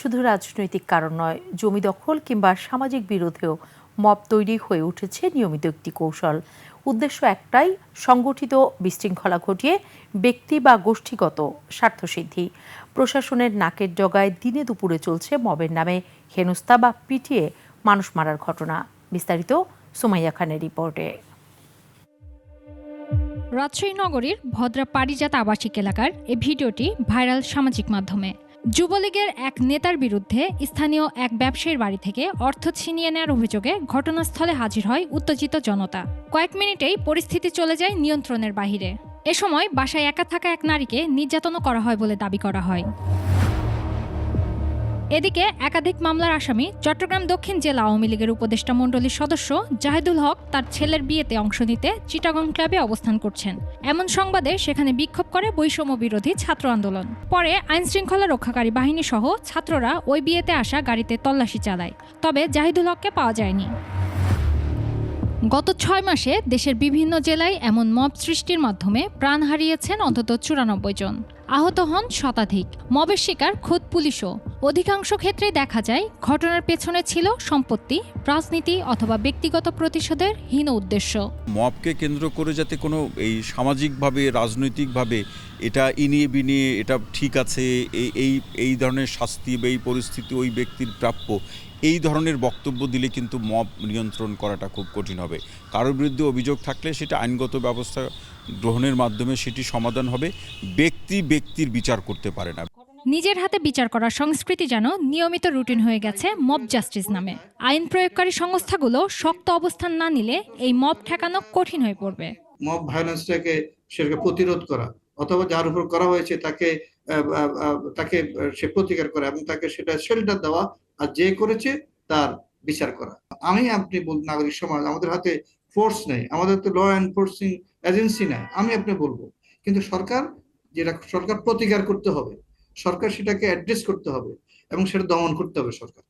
শুধু রাজনৈতিক কারণ নয়, জমি দখল কিংবা সামাজিক বিরোধেও মব তৈরি হয়ে উঠেছে নিয়মিত একটি কৌশল। উদ্দেশ্য একটাই, সংগঠিত বিশৃঙ্খলা ঘটিয়ে ব্যক্তি বা গোষ্ঠীগত স্বার্থসিদ্ধি। প্রশাসনের নাকের ডগায় দিনে দুপুরে চলছে মবের নামে হেনস্থা বা পিটিয়ে মানুষ মারার ঘটনা। বিস্তারিত সুমাইয়া খানের রিপোর্টে। রাজশাহী নগরীর ভদ্রা পারিজাত আবাসিক এলাকার এই ভিডিওটি ভাইরাল সামাজিক মাধ্যমে। যুবলীগের এক নেতার বিরুদ্ধে স্থানীয় এক ব্যবসায়ীর বাড়ি থেকে অর্থ ছিনিয়ে নেওয়ার অভিযোগে ঘটনাস্থলে হাজির হয় উত্তেজিত জনতা। কয়েক মিনিটেই পরিস্থিতি চলে যায় নিয়ন্ত্রণের বাহিরে। এ সময় বাসায় একা থাকা এক নারীকে নির্যাতনও করা হয় বলে দাবি করা হয়। এদিকে একাধিক মামলার আসামি চট্টগ্রাম দক্ষিণ জেলা আওয়ামী লীগের উপদেষ্টা মণ্ডলীর সদস্য জাহিদুল হক তার ছেলের বিয়েতে অংশ নিতে চিটাগং ক্লাবে অবস্থান করছেন। এমন সংবাদে সেখানে বিক্ষোভ করে বৈষম্য বিরোধী ছাত্র আন্দোলন। পরে আইনশৃঙ্খলা রক্ষাকারী বাহিনী সহ ছাত্ররা ওই বিয়েতে আসা গাড়িতে তল্লাশি চালায়, তবে জাহিদুল হককে পাওয়া যায়নি। গত ৬ মাসে দেশের বিভিন্ন জেলায় এমন মব সৃষ্টির মাধ্যমে প্রাণ হারিয়েছেন অন্তত ৯৪ জন, আহত হন শতাধিক। মবের শিকার খোদ পুলিশও। অধিকাংশ ক্ষেত্রেই দেখা যায় ঘটনার পেছনে ছিল সম্পত্তি, রাজনীতি অথবা ব্যক্তিগত প্রতিশোধের হীন উদ্দেশ্য। মবকে কেন্দ্র করে যাতে কোনো এই সামাজিকভাবে রাজনৈতিকভাবে এটা ইনিয়ে বিনিয়ে এটা ঠিক আছে, এই ধরনের শাস্তি বা এই পরিস্থিতি ওই ব্যক্তির প্রাপ্য, এই ধরনের বক্তব্য দিলে কিন্তু মব নিয়ন্ত্রণ করাটা খুব কঠিন হবে। কারোর বিরুদ্ধে অভিযোগ থাকলে সেটা আইনগত ব্যবস্থা গ্রহণের মাধ্যমে সেটি সমাধান হবে। ব্যক্তির বিচার করতে পারে না। নিজের হাতে বিচার করার সংস্কৃতি যেন নিয়মিত রুটিন হয়ে গেছে মব জাস্টিস নামে। আইন প্রয়োগকারী সংস্থাগুলো শক্ত অবস্থান না নিলে এই মব ঠেকানো কঠিন হয়ে পড়বে। মব ভায়োলেন্সটাকে সেটাকে প্রতিরোধ করা অথবা যার উপর করা হয়েছে তাকে সে প্রতিকার করা এবং তাকে সেটা শেল্টার দেওয়া, আর যে করেছে তার বিচার করা। আপনি নাগরিক সমাজ, আমাদের হাতে ফোর্স নেই, আমাদের তো ল এনফোর্সিং এজেন্সি নাই, আপনি বলবো, কিন্তু সরকার প্রতিকার করতে হবে, সরকার সেটাকে অ্যাড্রেস করতে হবে এবং সেটা দমন করতে হবে। সরকার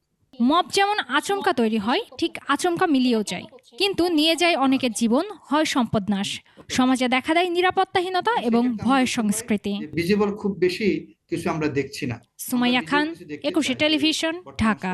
মব যেমন আচমকা তৈরি হয়, ঠিক আচমকা মিলিয়েও যায়, কিন্তু নিয়ে যায় অনেকের জীবন, হয় সম্পদ নাশ। সমাজে দেখা দেয় নিরাপত্তাহীনতা এবং ভয়ের সংস্কৃতি। ভিজিবল খুব বেশি কিছু আমরা দেখছি না। সুমাইয়া খান, ২১ টেলিভিশন, ঢাকা।